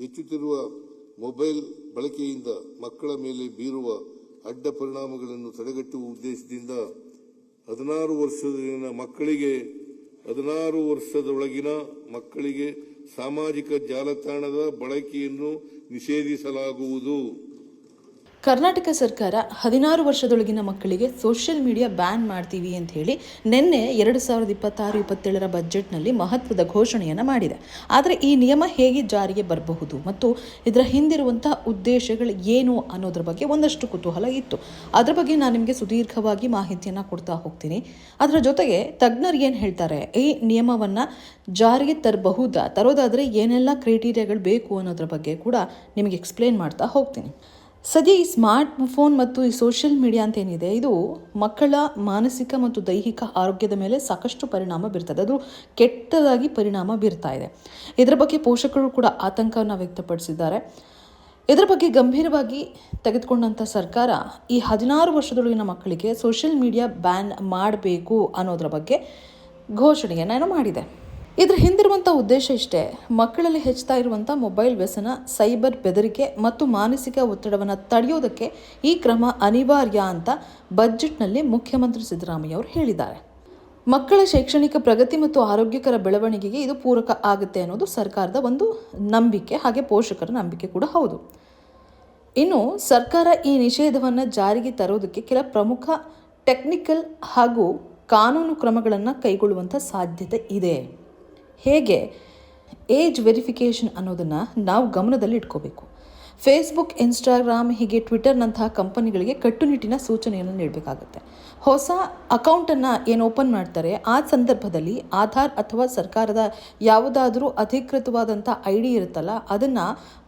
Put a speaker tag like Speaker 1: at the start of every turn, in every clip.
Speaker 1: ಹೆಚ್ಚುತ್ತಿರುವ ಮೊಬೈಲ್ ಬಳಕೆಯಿಂದ ಮಕ್ಕಳ ಮೇಲೆ ಬೀರುವ ಅಡ್ಡ ಪರಿಣಾಮಗಳನ್ನು ತಡೆಗಟ್ಟುವ ಉದ್ದೇಶದಿಂದ 16 ವರ್ಷದೊಳಗಿನ ಮಕ್ಕಳಿಗೆ ಸಾಮಾಜಿಕ ಜಾಲತಾಣದ ಬಳಕೆಯನ್ನು ನಿಷೇಧಿಸಲಾಗುವುದು.
Speaker 2: ಕರ್ನಾಟಕ ಸರ್ಕಾರ 16 ವರ್ಷದೊಳಗಿನ ಮಕ್ಕಳಿಗೆ ಸೋಷಿಯಲ್ ಮೀಡಿಯಾ ಬ್ಯಾನ್ ಮಾಡ್ತೀವಿ ಅಂತ ಹೇಳಿ ನಿನ್ನೆ 2026-27ರ ಬಜೆಟ್ನಲ್ಲಿ ಮಹತ್ವದ ಘೋಷಣೆಯನ್ನು ಮಾಡಿದೆ. ಆದರೆ ಈ ನಿಯಮ ಹೇಗೆ ಜಾರಿಗೆ ಬರಬಹುದು ಮತ್ತು ಇದರ ಹಿಂದಿರುವಂಥ ಉದ್ದೇಶಗಳು ಏನು ಅನ್ನೋದ್ರ ಬಗ್ಗೆ ಒಂದಷ್ಟು ಕುತೂಹಲ ಇತ್ತು. ಅದರ ಬಗ್ಗೆ ನಾನು ನಿಮಗೆ ಸುದೀರ್ಘವಾಗಿ ಮಾಹಿತಿಯನ್ನು ಕೊಡ್ತಾ ಹೋಗ್ತೀನಿ. ಅದರ ಜೊತೆಗೆ ತಜ್ಞರು ಏನು ಹೇಳ್ತಾರೆ, ಈ ನಿಯಮವನ್ನು ಜಾರಿಗೆ ತರೋದಾದರೆ ಏನೆಲ್ಲ ಕ್ರೈಟೀರಿಯಾಗಳು ಬೇಕು ಅನ್ನೋದ್ರ ಬಗ್ಗೆ ಕೂಡ ನಿಮಗೆ ಎಕ್ಸ್ಪ್ಲೇನ್ ಮಾಡ್ತಾ ಹೋಗ್ತೀನಿ. ಸದ್ಯ ಈ ಸ್ಮಾರ್ಟ್ ಫೋನ್ ಮತ್ತು ಈ ಸೋಷಿಯಲ್ ಮೀಡಿಯಾ ಅಂತ ಏನಿದೆ, ಇದು ಮಕ್ಕಳ ಮಾನಸಿಕ ಮತ್ತು ದೈಹಿಕ ಆರೋಗ್ಯದ ಮೇಲೆ ಸಾಕಷ್ಟು ಪರಿಣಾಮ ಬೀರ್ತದೆ. ಅದು ಕೆಟ್ಟದಾಗಿ ಪರಿಣಾಮ ಬೀರ್ತಾ ಇದೆ. ಇದರ ಬಗ್ಗೆ ಪೋಷಕರು ಕೂಡ ಆತಂಕವನ್ನು ವ್ಯಕ್ತಪಡಿಸಿದ್ದಾರೆ. ಇದರ ಬಗ್ಗೆ ಗಂಭೀರವಾಗಿ ತೆಗೆದುಕೊಂಡಂಥ ಸರ್ಕಾರ ಈ 16 ವರ್ಷದೊಳಗಿನ ಮಕ್ಕಳಿಗೆ ಸೋಷಿಯಲ್ ಮೀಡಿಯಾ ಬ್ಯಾನ್ ಮಾಡಬೇಕು ಅನ್ನೋದ್ರ ಬಗ್ಗೆ ಘೋಷಣೆಯನ್ನು ಮಾಡಿದೆ. ಇದರ ಹಿಂದಿರುವಂಥ ಉದ್ದೇಶ ಇಷ್ಟೇ: ಮಕ್ಕಳಲ್ಲಿ ಹೆಚ್ಚುತ್ತಾ ಇರುವಂಥ ಮೊಬೈಲ್ ವ್ಯಸನ, ಸೈಬರ್ ಬೆದರಿಕೆ ಮತ್ತು ಮಾನಸಿಕ ಒತ್ತಡವನ್ನು ತಡೆಯೋದಕ್ಕೆ ಈ ಕ್ರಮ ಅನಿವಾರ್ಯ ಅಂತ ಬಜೆಟ್ನಲ್ಲಿ ಮುಖ್ಯಮಂತ್ರಿ ಸಿದ್ದರಾಮಯ್ಯ ಅವರು ಹೇಳಿದ್ದಾರೆ. ಮಕ್ಕಳ ಶೈಕ್ಷಣಿಕ ಪ್ರಗತಿ ಮತ್ತು ಆರೋಗ್ಯಕರ ಬೆಳವಣಿಗೆಗೆ ಇದು ಪೂರಕ ಆಗುತ್ತೆ ಅನ್ನೋದು ಸರ್ಕಾರದ ಒಂದು ನಂಬಿಕೆ, ಹಾಗೆ ಪೋಷಕರ ನಂಬಿಕೆ ಕೂಡ ಹೌದು. ಇನ್ನು ಸರ್ಕಾರ ಈ ನಿಷೇಧವನ್ನು ಜಾರಿಗೆ ತರೋದಕ್ಕೆ ಕೆಲ ಪ್ರಮುಖ ಟೆಕ್ನಿಕಲ್ ಹಾಗೂ ಕಾನೂನು ಕ್ರಮಗಳನ್ನು ಕೈಗೊಳ್ಳುವಂಥ ಸಾಧ್ಯತೆ ಇದೆ. ಹೇಗೆ? ಏಜ್ ವೆರಿಫಿಕೇಷನ್ ಅನ್ನೋದನ್ನು ನಾವು ಗಮನದಲ್ಲಿ ಇಟ್ಕೋಬೇಕು. ಫೇಸ್ಬುಕ್, ಇನ್ಸ್ಟಾಗ್ರಾಮ್, ಹೀಗೆ ಟ್ವಿಟರ್ನಂತಹ ಕಂಪನಿಗಳಿಗೆ ಕಟ್ಟುನಿಟ್ಟಿನ ಸೂಚನೆಯನ್ನು ನೀಡಬೇಕಾಗುತ್ತೆ. ಹೊಸ ಅಕೌಂಟನ್ನು ಏನು ಓಪನ್ ಮಾಡ್ತಾರೆ, ಆ ಸಂದರ್ಭದಲ್ಲಿ ಆಧಾರ್ ಅಥವಾ ಸರ್ಕಾರದ ಯಾವುದಾದ್ರೂ ಅಧಿಕೃತವಾದಂಥ ID ಇರುತ್ತಲ್ಲ, ಅದನ್ನು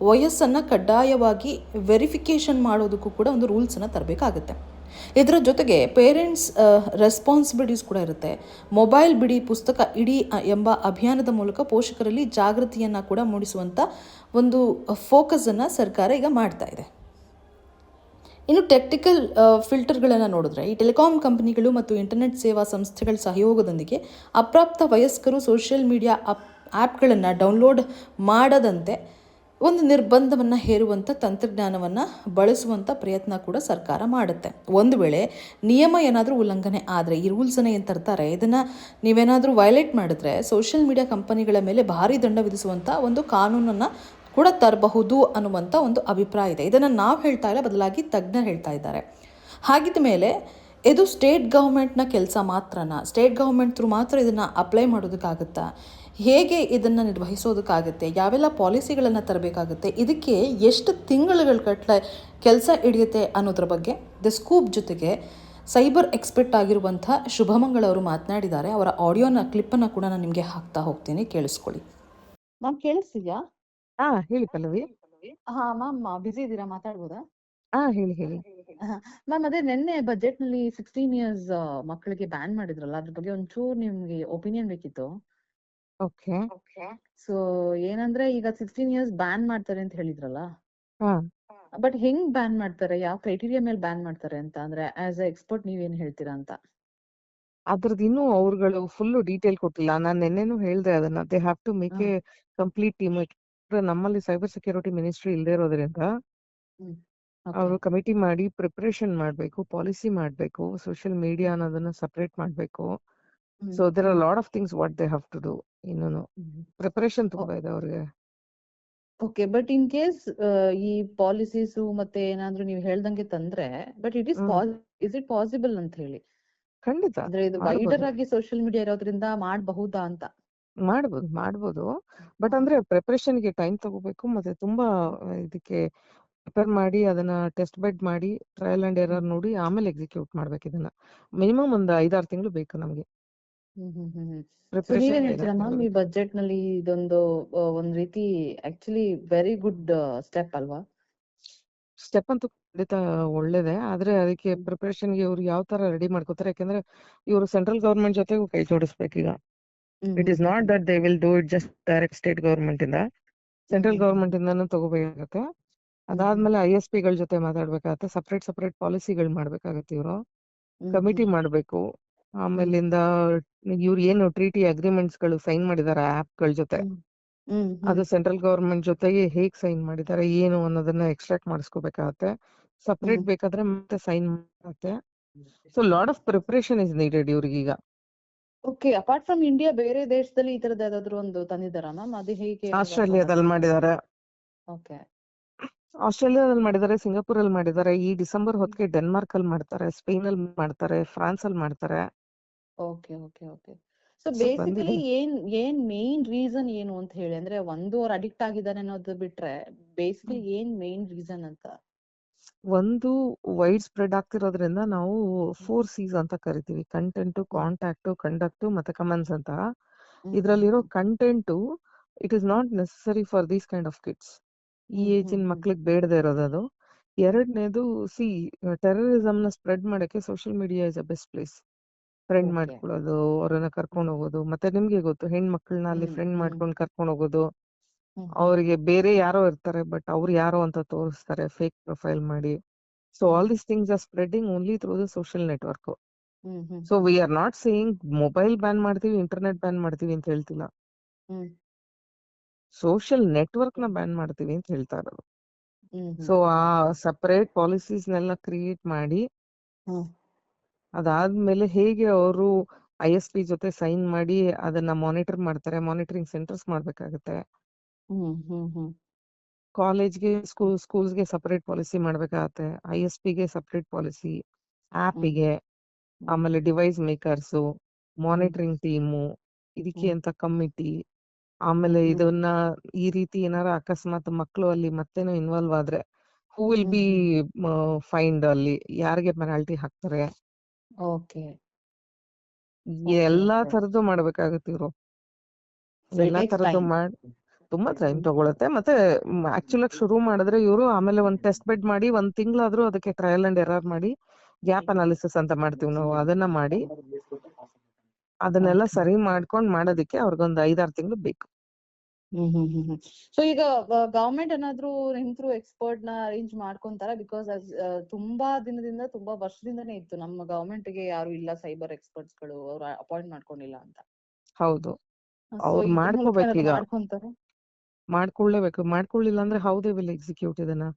Speaker 2: ವಯಸ್ಸನ್ನು ಕಡ್ಡಾಯವಾಗಿ ವೆರಿಫಿಕೇಷನ್ ಮಾಡೋದಕ್ಕೂ ಕೂಡ ಒಂದು ರೂಲ್ಸನ್ನು ತರಬೇಕಾಗುತ್ತೆ. ಇದರ ಜೊತೆಗೆ ಪೇರೆಂಟ್ಸ್ ರೆಸ್ಪಾನ್ಸಿಬಿಲಿಟೀಸ್ ಕೂಡ ಇರುತ್ತೆ. ಮೊಬೈಲ್ ಬಿಡಿ, ಪುಸ್ತಕ ಇಡಿ ಎಂಬ ಅಭಿಯಾನದ ಮೂಲಕ ಪೋಷಕರಲ್ಲಿ ಜಾಗೃತಿಯನ್ನು ಕೂಡ ಮೂಡಿಸುವಂಥ ಒಂದು ಫೋಕಸನ್ನು ಸರ್ಕಾರ ಈಗ ಮಾಡ್ತಾ ಇದೆ. ಇನ್ನು ಟೆಕ್ನಿಕಲ್ ಫಿಲ್ಟರ್ಗಳನ್ನು ನೋಡಿದ್ರೆ, ಈ ಟೆಲಿಕಾಂ ಕಂಪನಿಗಳು ಮತ್ತು ಇಂಟರ್ನೆಟ್ ಸೇವಾ ಸಂಸ್ಥೆಗಳ ಸಹಯೋಗದೊಂದಿಗೆ ಅಪ್ರಾಪ್ತ ವಯಸ್ಕರು ಸೋಷಿಯಲ್ ಮೀಡಿಯಾ ಆ್ಯಪ್ಗಳನ್ನು ಡೌನ್ಲೋಡ್ ಮಾಡದಂತೆ ಒಂದು ನಿರ್ಬಂಧವನ್ನು ಹೇರುವಂಥ ತಂತ್ರಜ್ಞಾನವನ್ನು ಬಳಸುವಂಥ ಪ್ರಯತ್ನ ಕೂಡ ಸರ್ಕಾರ ಮಾಡುತ್ತೆ. ಒಂದು ವೇಳೆ ನಿಯಮ ಏನಾದರೂ ಉಲ್ಲಂಘನೆ ಆದರೆ, ಈ ರೂಲ್ಸನ್ನು ಏನು ತರ್ತಾರೆ, ಇದನ್ನು ನೀವೇನಾದರೂ ವೈಲೇಟ್ ಮಾಡಿದ್ರೆ ಸೋಷಿಯಲ್ ಮೀಡಿಯಾ ಕಂಪನಿಗಳ ಮೇಲೆ ಭಾರಿ ದಂಡ ವಿಧಿಸುವಂಥ ಒಂದು ಕಾನೂನನ್ನು ಕೂಡ ತರಬಹುದು ಅನ್ನುವಂಥ ಒಂದು ಅಭಿಪ್ರಾಯ ಇದೆ. ಇದನ್ನು ನಾವು ಹೇಳ್ತಾ ಇಲ್ಲ, ಬದಲಾಗಿ ತಜ್ಞರು ಹೇಳ್ತಾ ಇದ್ದಾರೆ. ಹಾಗಿದ್ದ ಮೇಲೆ ಇದು ಸ್ಟೇಟ್ ಗೌರ್ಮೆಂಟ್ನ ಕೆಲಸ ಮಾತ್ರನಾ? ಸ್ಟೇಟ್ ಗೌರ್ಮೆಂಟ್ ಥ್ರೂ ಮಾತ್ರ ಇದನ್ನು ಅಪ್ಲೈ ಮಾಡೋದಕ್ಕಾಗುತ್ತಾ? ಹೇಗೆ ಇದನ್ನು ನಿರ್ವಹಿಸೋದಕ್ಕಾಗುತ್ತೆ? ಯಾವೆಲ್ಲ ಪಾಲಿಸಿಗಳನ್ನು ತರಬೇಕಾಗುತ್ತೆ? ಇದಕ್ಕೆ ಎಷ್ಟು ತಿಂಗಳುಗಳ ಕೆಲಸ ಹಿಡಿಯುತ್ತೆ ಅನ್ನೋದ್ರ ಬಗ್ಗೆ ದ ಸ್ಕೂಪ್ ಜೊತೆಗೆ ಸೈಬರ್ ಎಕ್ಸ್ಪರ್ಟ್ ಆಗಿರುವಂಥ ಶುಭಮಂಗಳ ಅವರು ಮಾತನಾಡಿದ್ದಾರೆ. ಅವರ ಆಡಿಯೋನ ಕ್ಲಿಪ್ಪನ್ನು ಕೂಡ ನಾನು ನಿಮಗೆ ಹಾಕ್ತಾ ಹೋಗ್ತೀನಿ, ಕೇಳಿಸ್ಕೊಳ್ಳಿ. ಮ್ಯಾಮ್ ಕೇಳಿಸ್ತಿದ್ಯಾ?
Speaker 3: ಹೇಳಿ ಪಲ್ಲವಿ.
Speaker 2: ಮ್ಯಾಮ್ ಬಿಸಿ ಇದ್ದೀರಾ? ಮಾತಾಡ್ಬೋದಾ?
Speaker 3: ಹೇಳಿ.
Speaker 2: ಮ್ಯಾಮ್, ಅದೇ ನಿನ್ನೆ ಬಜೆಟ್ ನಲ್ಲಿ 16 ಇಯರ್ಸ್ ಮಕ್ಕಳಿಗೆ ಬ್ಯಾನ್ ಮಾಡಿದ್ರಲ್ಲ, ಅದ್ರ ಬಗ್ಗೆ ಒಂಚೂರು ನಿಮ್ಗೆ ಒಪಿನಿಯನ್ ಬೇಕಿತ್ತು.
Speaker 3: ಓಕೆ.
Speaker 2: ಸೊ ಏನಂದ್ರೆ, ಈಗ 16 ಇಯರ್ಸ್ ಬ್ಯಾನ್ ಮಾಡ್ತಾರೆ ಅಂತ ಹೇಳಿದ್ರಲ್ಲ,
Speaker 3: ಹಾ
Speaker 2: ಬಟ್ ಹೆಂಗ್ ಬ್ಯಾನ್ ಮಾಡ್ತಾರೆ, ಯಾವ ಕ್ರೈಟೀರಿಯಾ ಮೇಲೆ ಬ್ಯಾನ್ ಮಾಡ್ತಾರೆ ಅಂತ, ಅಂದ್ರೆ ಆಸ್ ಎ ಎಕ್ಸ್ಪರ್ಟ್ ನೀವೇನ್ ಹೇಳ್ತೀರಾ ಅಂತ?
Speaker 3: ಅದ್ರದ್ದು ಇನ್ನೂ ಅವ್ರುಗಳು ಫುಲ್ ಡೀಟೇಲ್ ಕೊಟ್ಟಿಲ್ಲ. ನಾನು ನಿನ್ನೆನೂ ಹೇಳ್ದೆ ಅದನ್ನ. They have to make a complete team. ನಮ್ಮಲ್ಲಿ ಸೈಬರ್ ಸೆಕ್ಯೂರಿಟಿ ಮಿನಿಸ್ಟ್ರಿ ಇಲ್ಲದೆ ಇರೋದ್ರಿಂದ ಅವರು ಕಮಿಟಿ ಮಾಡಿ ಪ್ರಿಪರೇಷನ್ ಮಾಡ್ಬೇಕು, ಪಾಲಿಸಿ ಮಾಡ್ಬೇಕು, ಸೋಷಿಯಲ್ ಮೀಡಿಯಾ ಅನ್ನೋದನ್ನ ಸಪರೇಟ್ ಮಾಡ್ಬೇಕು. So there are lot of things what they have to do. ಇನ್ನೂ ಪ್ರಿಪರೇಷನ್ ತುಂಬಾ ಇದೆ ಅವ್ರಿಗೆ.
Speaker 2: ಓಕೆ, ಬಟ್ ಇನ್ ಕೇಸ್ ಈ ಪಾಲಿಸೀಸ್ ಮತ್ತೆ ಏನಾದ್ರೂ ನೀವು ಹೇಳ್ದಂಗೆ ತಂದ್ರೆ, ಬಟ್ ಇಸ್ ಇಟ್ ಪಾಸಿಬಲ್ ಅಂತ ಹೇಳಿ?
Speaker 3: ಖಂಡಿತ
Speaker 2: ಅಂದ್ರೆ ಇದು ವೈಡರ್ ಆಗಿ ಸೋಷಿಯಲ್ ಮೀಡಿಯಾ ಇರೋದ್ರಿಂದ ಮಾಡಬಹುದಾ ಅಂತ?
Speaker 3: ಮಾಡ್ಬೋದು. ಬಟ್ ಅಂದ್ರೆ ಪ್ರಿಪರೇಷನ್ಗೆ ಟೈಮ್ ತಗೋಬೇಕು, ಮತ್ತೆ ತುಂಬಾ ಇದಕ್ಕೆ ಪ್ರಿಪೇರ್ ಮಾಡಿ ಅದನ್ನ ಟೆಸ್ಟ್ ಬೆಡ್ ಮಾಡಿ ಟ್ರಯಲ್ ಅಂಡ್ ಎರರ್ ನೋಡಿ ಆಮೇಲೆ ಎಕ್ಸಿಕ್ಯೂಟ್ ಮಾಡ್ಬೇಕು. ಇದನ್ನ ಮಿನಿಮಮ್ ಒಂದು 5-6 ತಿಂಗಳು ಬೇಕು ನಮಗೆ.
Speaker 2: ನೀವೇನ್ ಹೇಳ್ತೀರಾ ಮ್ಯಾಮ್, ಈ ಬಜೆಟ್ ನಲ್ಲಿ ಇದೊಂದು ಒಂದ್ ರೀತಿ ಆಕ್ಚುಲಿ ವೆರಿ ಗುಡ್ ಸ್ಟೆಪ್ ಅಲ್ವಾ?
Speaker 3: ಸ್ಟೆಪ್ ಅಂತೂ ಖಂಡಿತ ಒಳ್ಳೇದೇ. ಆದ್ರೆ ಅದಕ್ಕೆ ಪ್ರಿಪರೇಷನ್ಗೆ ಇವ್ರು ಯಾವ ತರ ರೆಡಿ ಮಾಡ್ಕೋತಾರೆ, ಯಾಕಂದ್ರೆ ಇವರು ಸೆಂಟ್ರಲ್ ಗವರ್ಮೆಂಟ್ ಜೊತೆಗೂ ಕೈ ಜೋಡಿಸ್ಬೇಕೀಗ. It is not that they will do it just direct state government ಇಂದ, ಸೆಂಟ್ರಲ್ ಗವರ್ಮೆಂಟ್ ಇಂದಾನು ತಗೋಬೇಕಾಗತ್ತೆ. ಅದಾದ್ಮೇಲೆ ISP ಗಳ ಜೊತೆ ಮಾತಾಡ್ಬೇಕಾಗತ್ತೆ, ಸಪರೇಟ್ ಪಾಲಿಸಿಗಳು ಮಾಡ್ಬೇಕಾಗತ್ತೆ. ಇವರು ಕಮಿಟಿ ಮಾಡ್ಬೇಕು. ಆಮೇಲಿಂದ ಇವ್ರು ಏನು ಟ್ರೀಟಿ ಅಗ್ರಿಮೆಂಟ್ಸ್ ಗಳು ಸೈನ್ ಮಾಡಿದಾರೆ ಆಪ್ ಗಳ ಜೊತೆ,
Speaker 2: ಹ್ಮ್
Speaker 3: ಅದು
Speaker 2: ಹ್ಮ್
Speaker 3: ಸೆಂಟ್ರಲ್ ಗವರ್ಮೆಂಟ್ ಜೊತೆಗೆ ಹೇಗ್ ಸೈನ್ ಮಾಡಿದ್ದಾರೆ ಏನು ಅನ್ನೋದನ್ನ ಎಕ್ಸ್ಟ್ರಾಕ್ಟ್ ಮಾಡಿಸ್ಕೋಬೇಕಾಗತ್ತೆ. ಸಪರೇಟ್
Speaker 2: ಹ್ಮ್
Speaker 3: ಬೇಕಾದ್ರೆ ಮತ್ತೆ ಸೈನ್ ಮಾಡತ್ತೆ. So lot of preparation is needed ಇವ್ರಿಗೀಗ.
Speaker 2: ಓಕೆ. ಅಪಾರ್ಟ್ ಫ್ರಮ್ ಇಂಡಿಯಾ ಬೇರೆ ದೇಶದಲ್ಲಿ ಈ ತರದ್ ಯಾವ್ದಾದ್ರು ಒಂದು ತಂದಿದ್ದಾರಾ ಮ್ಯಾಮ್? ಅದು ಹೇಗೆ ವರ್ಕೌಟ್
Speaker 3: ಆಸ್ಟ್ರೇಲಿಯಾದಲ್ಲಿ ಮಾಡಿದ್ದಾರೆ,
Speaker 2: ಓಕೆ.
Speaker 3: ಸಿಂಗಾಪುರ್ ಅಲ್ಲಿ ಮಾಡಿದ್ದಾರೆ, ಈ ಡಿಸೆಂಬರ್ ಹೊತ್ತಿಗೆ ಡೆನ್ಮಾರ್ಕ್ ಅಲ್ಲಿ ಮಾಡ್ತಾರೆ, ಸ್ಪೇನ್ ಅಲ್ಲಿ ಮಾಡ್ತಾರೆ, ಫ್ರಾನ್ಸ್ ಅಲ್ಲಿ ಮಾಡ್ತಾರೆ.
Speaker 2: Okay okay okay. So
Speaker 3: so
Speaker 2: basically
Speaker 3: ಬಂದಿದೆ.
Speaker 2: ಏನ್ ಮೇನ್ ರೀಸನ್ ಏನು ಅಂತ ಹೇಳಿ, ಅಂದ್ರೆ ಒಂದು ಅವ್ರು ಅಡಿಕ್ಟ್ ಆಗಿದ್ದಾನೆ ಅನ್ನೋದು ಬಿಟ್ರೆ ಬೇಸಿಕಲಿ ಏನ್ ಮೇನ್ ರೀಸನ್ ಅಂತ?
Speaker 3: ಒಂದು ವೈಡ್ ಸ್ಪ್ರೆಡ್ ಆಗ್ತಿರೋದ್ರಿಂದ ನಾವು 4 C's ಅಂತ ಕರಿತೀವಿ: ಕಂಟೆಂಟ್, ಕಾಂಟ್ಯಾಕ್ಟ್, ಕಂಡಕ್ಟ್ ಮತ್ತೆ ಕಮೆಂಟ್ಸ್ ಅಂತ. ಇದ್ರಲ್ಲಿರೋ content it is not necessary for these kind of kids. ಈ ಏಜಿನ ಮಕ್ಳಿಗೆ ಬೇಡದೇ ಇರೋದದು. ಎರಡನೇದು, ಟೆರರಿಸಮ್ ನ ಸ್ಪ್ರೆಡ್ ಮಾಡಕ್ಕೆ social media is a best place. Friend
Speaker 2: okay.
Speaker 3: ಮಾಡ್ಕೊಳ್ಳೋದು, ಅವ್ರನ್ನ ಕರ್ಕೊಂಡು ಹೋಗೋದು, ಮತ್ತೆ ನಿಮ್ಗೆ ಗೊತ್ತು ಹೆಣ್ಮಕ್ಳನ್ನ ಅಲ್ಲಿ ಫ್ರೆಂಡ್ ಮಾಡ್ಕೊಂಡು ಕರ್ಕೊಂಡು ಹೋಗೋದು. ಅವರಿಗೆ ಬೇರೆ ಯಾರೋ ಇರ್ತಾರೆ ಬಟ್ ಅವ್ರು ಯಾರೋ ಅಂತ ತೋರಿಸ್ತಾರೆ ಫೇಕ್ ಪ್ರೊಫೈಲ್ ಮಾಡಿ. So all these things are spreading only through the social network. So we are not saying mobile ban ಮಾಡ್ತೀವಿ, ಇಂಟರ್ನೆಟ್ ಬ್ಯಾನ್ ಮಾಡ್ತೀವಿ ಅಂತ ಹೇಳ್ತಿಲ್ಲ. ಸೋಷಿಯಲ್ ನೆಟ್ವರ್ಕ್ ನ ಬ್ಯಾನ್ ಮಾಡ್ತೀವಿ ಅಂತ ಹೇಳ್ತಾ ಇರೋದು. ಸೊ ಆ ಸಪರೇಟ್ ಪಾಲಿಸೀಸ್ನೆಲ್ಲ ಕ್ರಿಯೇಟ್ ಮಾಡಿ ಅದಾದ್ಮೇಲೆ ಹೇಗೆ ಅವರು ISP ಜೊತೆ ಸೈನ್ ಮಾಡಿ ಅದನ್ನ ಮಾನಿಟರ್ ಮಾಡ್ತಾರೆ, ಮಾನಿಟರಿಂಗ್ ಸೆಂಟರ್ಸ್ ಮಾಡ್ಬೇಕಾಗತ್ತೆ. ಕಾಲೇಜ್ಗೆ ಸ್ಕೂಲ್ಸ್ಗೆ ಸಪರೇಟ್ ಪಾಲಿಸಿ ಮಾಡ್ಬೇಕಾಗತ್ತೆ, ISP ಗೆ ಸಪರೇಟ್ ಪಾಲಿಸಿ, ಆ್ಯಪಿಗೆ, ಆಮೇಲೆ ಡಿವೈಸ್ ಮೇಕರ್ಸು, ಮಾನಿಟರಿಂಗ್ ಟೀಮು, ಇದಕ್ಕೆ ಅಂತ ಕಮಿಟಿ. ಆಮೇಲೆ ಇದನ್ನ ಈ ರೀತಿ ಏನಾರ ಅಕಸ್ಮಾತ್ ಮಕ್ಕಳು ಅಲ್ಲಿ ಮತ್ತೇನೋ ಇನ್ವಾಲ್ವ್ ಆದ್ರೆ ಹೂ ವಿಲ್ ಬಿ ಫೈಂಡ್, ಅಲ್ಲಿ ಯಾರಿಗೆ ಪೆನಾಲ್ಟಿ ಹಾಕ್ತಾರೆ,
Speaker 2: ಓಕೆ.
Speaker 3: ಎಲ್ಲಾ ತರದ್ದು ಮಾಡ್ಬೇಕಾಗತ್ತೆ ಇವ್ರು. ಎಲ್ಲಾ ತರದ್ದು ತುಂಬಾ ಟೈಮ್ ತಗೊಳುತ್ತೆ. ಮತ್ತೆ ಆಕ್ಚುಲ್ ಆಗಿ ಶುರು ಮಾಡಿದ್ರೆ ಇವರು ಆಮೇಲೆ ಒಂದ್ ಟೆಸ್ಟ್ ಬೆಡ್ ಮಾಡಿ 1 ತಿಂಗಳಾದ್ರೂ ಅದಕ್ಕೆ ಟ್ರಯಲ್ ಅಂಡ್ ಎರರ್ ಮಾಡಿ ಗ್ಯಾಪ್ ಅನಾಲಿಸಿಸ್ ಅಂತ ಮಾಡ್ತೀವಿ ನಾವು, ಅದನ್ನ ಮಾಡಿ ಅದನ್ನೆಲ್ಲ ಸರಿ ಮಾಡ್ಕೊಂಡ್ ಮಾಡೋದಕ್ಕೆ ಅವ್ರಿಗೊಂದ್ 5-6 ತಿಂಗಳು ಬೇಕು.
Speaker 2: ಸೊ ಈಗ ಗವರ್ಮೆಂಟ್ ಏನಾದ್ರು ನಿಮ್ ಥ್ರೂ ಎಕ್ಸ್ಪರ್ಟ್ ನ ಅರೇಂಜ್ ಮಾಡ್ಕೊಂತಾರ? ಬಿಕಾಸ್ ತುಂಬಾ ದಿನದಿಂದ, ತುಂಬಾ ವರ್ಷದಿಂದನೇ ಇತ್ತು ನಮ್ಮ ಗವರ್ಮೆಂಟ್ ಗೆ ಯಾರು ಇಲ್ಲ ಸೈಬರ್ ಎಕ್ಸ್ಪರ್ಟ್ಸ್ ಗಳು, ಅವ್ರು ಅಪಾಯಿಂಟ್ ಮಾಡ್ಕೊಂಡಿಲ್ಲ ಅಂತ.
Speaker 3: ಹೌದು,
Speaker 2: ಸೊ
Speaker 3: ಅವ್ರು
Speaker 2: ಇದ್ರ ಮೂಲಕ ಏನಾದ್ರು
Speaker 3: ಮಾಡ್ಕೋಬೇಕೀಗ,
Speaker 2: ಮಾಡ್ಕೊಂತಾರ?
Speaker 3: ಮಾಡ್ಕೊಳ್ಳೇಬೇಕು. ಮಾಡ್ಕೊಳ್ಳಿಲ್ಲ ಅಂದ್ರೆ ಹೌ ದೇ ವಿಲ್ ಎಕ್ಸಿಕ್ಯೂಟ್ ಇದನ್ನ.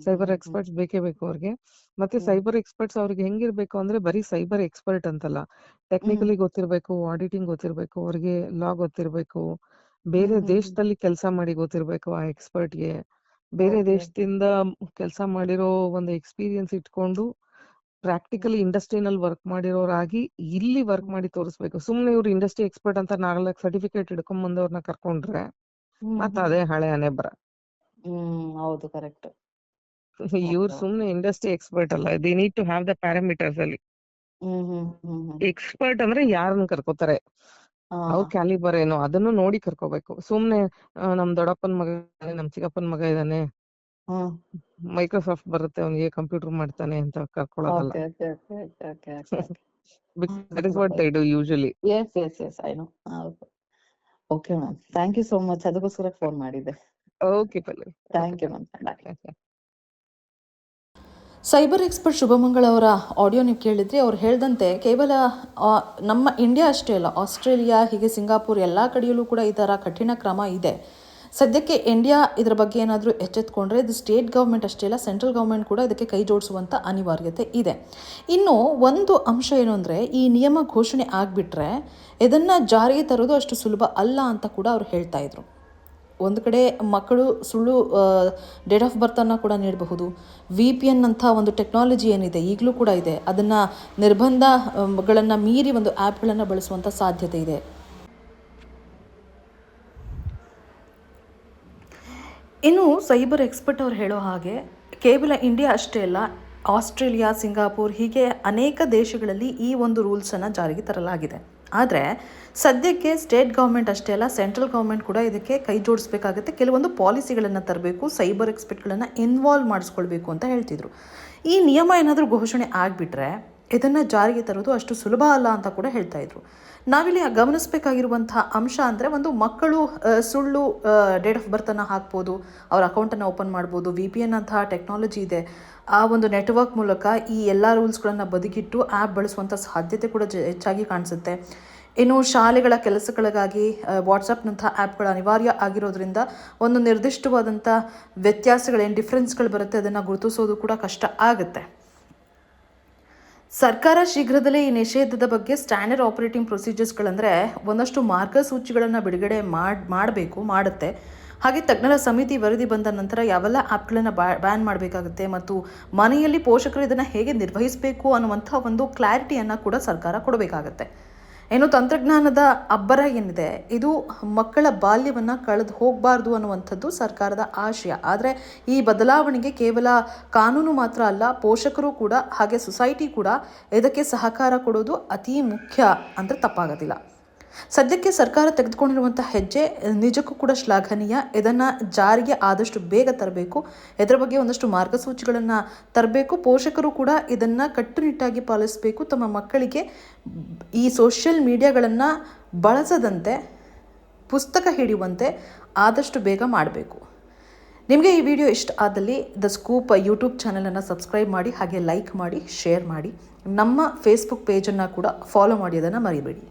Speaker 3: ಸೈಬರ್ ಎಕ್ಸ್ಪರ್ಟ್ಸ್ ಬೇಕೇ ಬೇಕು ಅವ್ರಿಗೆ. ಮತ್ತೆ ಸೈಬರ್ ಎಕ್ಸ್ಪರ್ಟ್ಸ್ ಅವ್ರಿಗೆ ಹೆಂಗಿರ್ಬೇಕು ಅಂದ್ರೆ ಬರೀ ಸೈಬರ್ ಎಕ್ಸ್ಪರ್ಟ್ ಅಂತಲ್ಲ, ಟೆಕ್ನಿಕಲಿ ಗೊತ್ತಿರ್ಬೇಕು, ಆಡಿಟಿಂಗ್ ಗೊತ್ತಿರ್ಬೇಕು, ಅವ್ರಿಗೆ ಲಾ ಗೊತ್ತಿರ್ಬೇಕು, ಬೇರೆ ದೇಶದಲ್ಲಿ ಕೆಲಸ ಮಾಡಿ ಗೊತ್ತಿರ್ಬೇಕು ಆ ಎಕ್ಸ್ಪರ್ಟ್ಗೆ, ಬೇರೆ ದೇಶದಿಂದ ಕೆಲಸ ಮಾಡಿರೋ ಒಂದು ಎಕ್ಸ್ಪೀರಿಯನ್ಸ್ ಇಟ್ಕೊಂಡು ಪ್ರಾಕ್ಟಿಕಲಿ ಇಂಡಸ್ಟ್ರಿನಲ್ಲಿ ವರ್ಕ್ ಮಾಡಿರೋರಾಗಿ ಇಲ್ಲಿ ವರ್ಕ್ ಮಾಡಿ ತೋರಿಸ್ಬೇಕು. ಸುಮ್ನೆ ಇವ್ರು ಇಂಡಸ್ಟ್ರಿ ಎಕ್ಸ್ಪರ್ಟ್ ಅಂತ 4 ಸರ್ಟಿಫಿಕೇಟ್ ಹಿಡ್ಕೊಂಡ್ ಬಂದವ್ರನ್ನ ಕರ್ಕೊಂಡ್ರೆ ಮತ್ತ ಅದೇ ಹಳೆ ಹಣೆ ಬರ.
Speaker 2: ಹೌದು, ಕರೆಕ್ಟ್.
Speaker 3: ಇವ್ರು ಸುಮ್ನೆ ಇಂಡಸ್ಟ್ರಿ ಎಕ್ಸ್ಪರ್ಟ್ ಅಲ್ಲ, they need to have the parameters ಅಲ್ಲಿ. ಎಕ್ಸ್ಪರ್ಟ್ ಅಂದ್ರೆ ಯಾರನ್ನ ಕರ್ಕೋತಾರೆ, ಅವ್ರ ಕ್ಯಾಲಿಬರ್ ಏನೋ ಅದನ್ನು ನೋಡಿ ಕರ್ಕೋಬೇಕು. ಸುಮ್ನೆ ನಮ್ ದೊಡ್ಡಪ್ಪನ ಮಗ ಇದಾನೆ, ನಮ್ ಚಿಕ್ಕಪ್ಪನ ಮಗ ಇದಾನೆ, ಮೈಕ್ರೋಸಾಫ್ಟ್ ಬರುತ್ತೆ ಅವನಿಗೆ, ಕಂಪ್ಯೂಟರ್ ಮಾಡ್ತಾನೆ ಅಂತ ಕರ್ಕೊಳ್ಳೋದಲ್ಲ. That is what they do usually.
Speaker 2: Yes, I know. Okay ma'am, thank you so much. ಅದಕ್ಕೋಸ್ಕರ ಫೋನ್ ಮಾಡಿದ್ದೆ.
Speaker 3: Okay, Pallavi.
Speaker 2: Thank you ma'am. Bye.
Speaker 4: Cyber expert Shubhamangala ಅವರ ಆಡಿಯೋ ನೀವು ಕೇಳಿದ್ರಿ. ಅವ್ರು ಹೇಳ್ದಂತೆ ಕೇವಲ ನಮ್ಮ ಇಂಡಿಯಾ ಅಷ್ಟೇ ಅಲ್ಲ, ಆಸ್ಟ್ರೇಲಿಯಾ, ಹೀಗೆ ಸಿಂಗಾಪುರ್, ಎಲ್ಲ ಕಡೆಯಲ್ಲೂ ಕೂಡ ಈ ಥರ ಕಠಿಣ ಕ್ರಮ ಇದೆ. ಸದ್ಯಕ್ಕೆ ಇಂಡಿಯಾ ಇದರ ಬಗ್ಗೆ ಏನಾದರೂ ಎಚ್ಚೆತ್ಕೊಂಡ್ರೆ ಇದು ಸ್ಟೇಟ್ ಗೌರ್ಮೆಂಟ್ ಅಷ್ಟೇ ಅಲ್ಲ, ಸೆಂಟ್ರಲ್ ಗೌರ್ಮೆಂಟ್ ಕೂಡ ಇದಕ್ಕೆ ಕೈ ಜೋಡಿಸುವಂಥ ಅನಿವಾರ್ಯತೆ ಇದೆ. ಇನ್ನು ಒಂದು ಅಂಶ ಏನು ಅಂದರೆ, ಈ ನಿಯಮ ಘೋಷಣೆ ಆಗಿಬಿಟ್ರೆ ಇದನ್ನು ಜಾರಿಗೆ ತರೋದು ಅಷ್ಟು ಸುಲಭ ಅಲ್ಲ ಅಂತ ಕೂಡ ಅವ್ರು ಹೇಳ್ತಾ ಇದ್ರು. ಒಂದು ಕಡೆ ಮಕ್ಕಳು ಸುಳ್ಳು ಡೇಟ್ ಆಫ್ ಬರ್ತನ್ನು ಕೂಡ ನೀಡಬಹುದು. VPN ಅಂತ ಒಂದು ಟೆಕ್ನಾಲಜಿ ಏನಿದೆ ಈಗಲೂ ಕೂಡ ಇದೆ, ಅದನ್ನು ನಿರ್ಬಂಧಗಳನ್ನು ಮೀರಿ ಒಂದು ಆ್ಯಪ್ಗಳನ್ನು ಬಳಸುವಂಥ ಸಾಧ್ಯತೆ ಇದೆ. ಇನ್ನು ಸೈಬರ್ ಎಕ್ಸ್ಪರ್ಟ್ ಅವ್ರು ಹೇಳೋ ಹಾಗೆ ಕೇವಲ ಇಂಡಿಯಾ ಅಷ್ಟೇ ಅಲ್ಲ, ಆಸ್ಟ್ರೇಲಿಯಾ, ಸಿಂಗಾಪುರ್, ಹೀಗೆ ಅನೇಕ ದೇಶಗಳಲ್ಲಿ ಈ ಒಂದು ರೂಲ್ಸನ್ನು ಜಾರಿಗೆ ತರಲಾಗಿದೆ. ಆದರೆ ಸದ್ಯಕ್ಕೆ ಸ್ಟೇಟ್ ಗೌರ್ಮೆಂಟ್ ಅಷ್ಟೇ ಅಲ್ಲ, ಸೆಂಟ್ರಲ್ ಗೌರ್ಮೆಂಟ್ ಕೂಡ ಇದಕ್ಕೆ ಕೈ ಜೋಡಿಸ್ಬೇಕಾಗುತ್ತೆ. ಕೆಲವೊಂದು ಪಾಲಿಸಿಗಳನ್ನು ತರಬೇಕು, ಸೈಬರ್ ಎಕ್ಸ್ಪರ್ಟ್ಗಳನ್ನು ಇನ್ವಾಲ್ವ್ ಮಾಡಿಸ್ಕೊಳ್ಬೇಕು ಅಂತ ಹೇಳ್ತಿದ್ರು. ಈ ನಿಯಮ ಏನಾದರೂ ಘೋಷಣೆ ಆಗಿಬಿಟ್ರೆ ಇದನ್ನು ಜಾರಿಗೆ ತರೋದು ಅಷ್ಟು ಸುಲಭ ಅಲ್ಲ ಅಂತ ಕೂಡ ಹೇಳ್ತಾ ಇದ್ರು. ನಾವಿಲ್ಲಿ ಗಮನಿಸಬೇಕಾಗಿರುವಂಥ ಅಂಶ ಅಂದರೆ, ಒಂದು ಮಕ್ಕಳು ಸುಳ್ಳು ಡೇಟ್ ಆಫ್ ಬರ್ತನ್ನು ಹಾಕ್ಬೋದು, ಅವ್ರ ಅಕೌಂಟನ್ನು ಓಪನ್ ಮಾಡ್ಬೋದು. VPN ಅಂತಹ ಟೆಕ್ನಾಲಜಿ ಇದೆ, ಆ ಒಂದು ನೆಟ್ವರ್ಕ್ ಮೂಲಕ ಈ ಎಲ್ಲ ರೂಲ್ಸ್ಗಳನ್ನು ಬದಿಗಿಟ್ಟು ಆ್ಯಪ್ ಬಳಸುವಂಥ ಸಾಧ್ಯತೆ ಕೂಡ ಹೆಚ್ಚಾಗಿ ಕಾಣಿಸುತ್ತೆ. ಇನ್ನು ಶಾಲೆಗಳ ಕೆಲಸಗಳಿಗಾಗಿ ವಾಟ್ಸಪ್ನಂಥ ಆ್ಯಪ್ಗಳು ಅನಿವಾರ್ಯ ಆಗಿರೋದ್ರಿಂದ ಒಂದು ನಿರ್ದಿಷ್ಟವಾದಂಥ ವ್ಯತ್ಯಾಸಗಳೇನು ಡಿಫ್ರೆನ್ಸ್ಗಳು ಬರುತ್ತೆ ಅದನ್ನು ಗುರುತಿಸೋದು ಕೂಡ ಕಷ್ಟ ಆಗುತ್ತೆ. ಸರ್ಕಾರ ಶೀಘ್ರದಲ್ಲೇ ಈ ನಿಷೇಧದ ಬಗ್ಗೆ ಸ್ಟ್ಯಾಂಡರ್ಡ್ ಆಪರೇಟಿಂಗ್ ಪ್ರೊಸೀಜರ್ಸ್ಗಳಂದರೆ ಒಂದಷ್ಟು ಮಾರ್ಗಸೂಚಿಗಳನ್ನು ಬಿಡುಗಡೆ ಮಾಡುತ್ತೆ. ಹಾಗೆ ತಜ್ಞರ ಸಮಿತಿ ವರದಿ ಬಂದ ನಂತರ ಯಾವೆಲ್ಲ ಆ್ಯಪ್ಗಳನ್ನು ಬ್ಯಾನ್ ಮಾಡಬೇಕಾಗುತ್ತೆ ಮತ್ತು ಮನೆಯಲ್ಲಿ ಪೋಷಕರು ಇದನ್ನು ಹೇಗೆ ನಿರ್ವಹಿಸಬೇಕು ಅನ್ನುವಂಥ ಒಂದು ಕ್ಲಾರಿಟಿಯನ್ನು ಕೂಡ ಸರ್ಕಾರ ಕೊಡಬೇಕಾಗತ್ತೆ. ಏನು ತಂತ್ರಜ್ಞಾನದ ಅಬ್ಬರ ಏನಿದೆ ಇದು ಮಕ್ಕಳ ಬಾಲ್ಯವನ್ನು ಕಳೆದು ಹೋಗಬಾರ್ದು ಅನ್ನುವಂಥದ್ದು ಸರ್ಕಾರದ ಆಶಯ. ಆದರೆ ಈ ಬದಲಾವಣೆಗೆ ಕೇವಲ ಕಾನೂನು ಮಾತ್ರ ಅಲ್ಲ, ಪೋಷಕರು ಕೂಡ ಹಾಗೆ ಸೊಸೈಟಿ ಕೂಡ ಇದಕ್ಕೆ ಸಹಕಾರ ಕೊಡೋದು ಅತಿ ಮುಖ್ಯ ಅಂದರೆ ತಪ್ಪಾಗೋದಿಲ್ಲ. ಸದ್ಯಕ್ಕೆ ಸರ್ಕಾರ ತೆಗೆದುಕೊಂಡಿರುವಂಥ ಹೆಜ್ಜೆ ನಿಜಕ್ಕೂ ಕೂಡ ಶ್ಲಾಘನೀಯ. ಇದನ್ನು ಜಾರಿಗೆ ಆದಷ್ಟು ಬೇಗ ತರಬೇಕು. ಇದರ ಬಗ್ಗೆ ಒಂದಷ್ಟು ಮಾರ್ಗಸೂಚಿಗಳನ್ನು ತರಬೇಕು. ಪೋಷಕರು ಕೂಡ ಇದನ್ನು ಕಟ್ಟುನಿಟ್ಟಾಗಿ ಪಾಲಿಸಬೇಕು. ತಮ್ಮ ಮಕ್ಕಳಿಗೆ ಈ ಸೋಷಿಯಲ್ ಮೀಡಿಯಾಗಳನ್ನು ಬಳಸದಂತೆ, ಪುಸ್ತಕ ಹಿಡಿಯುವಂತೆ ಆದಷ್ಟು ಬೇಗ ಮಾಡಬೇಕು. ನಿಮಗೆ ಈ ವಿಡಿಯೋ ಇಷ್ಟ ಆದಲ್ಲಿ ದ ಸ್ಕೂಪ್ ಯೂಟ್ಯೂಬ್ ಚಾನಲನ್ನು ಸಬ್ಸ್ಕ್ರೈಬ್ ಮಾಡಿ, ಹಾಗೆ ಲೈಕ್ ಮಾಡಿ, ಶೇರ್ ಮಾಡಿ. ನಮ್ಮ ಫೇಸ್ಬುಕ್ ಪೇಜನ್ನು ಕೂಡ ಫಾಲೋ ಮಾಡಿ, ಅದನ್ನು ಮರಿಬೇಡಿ.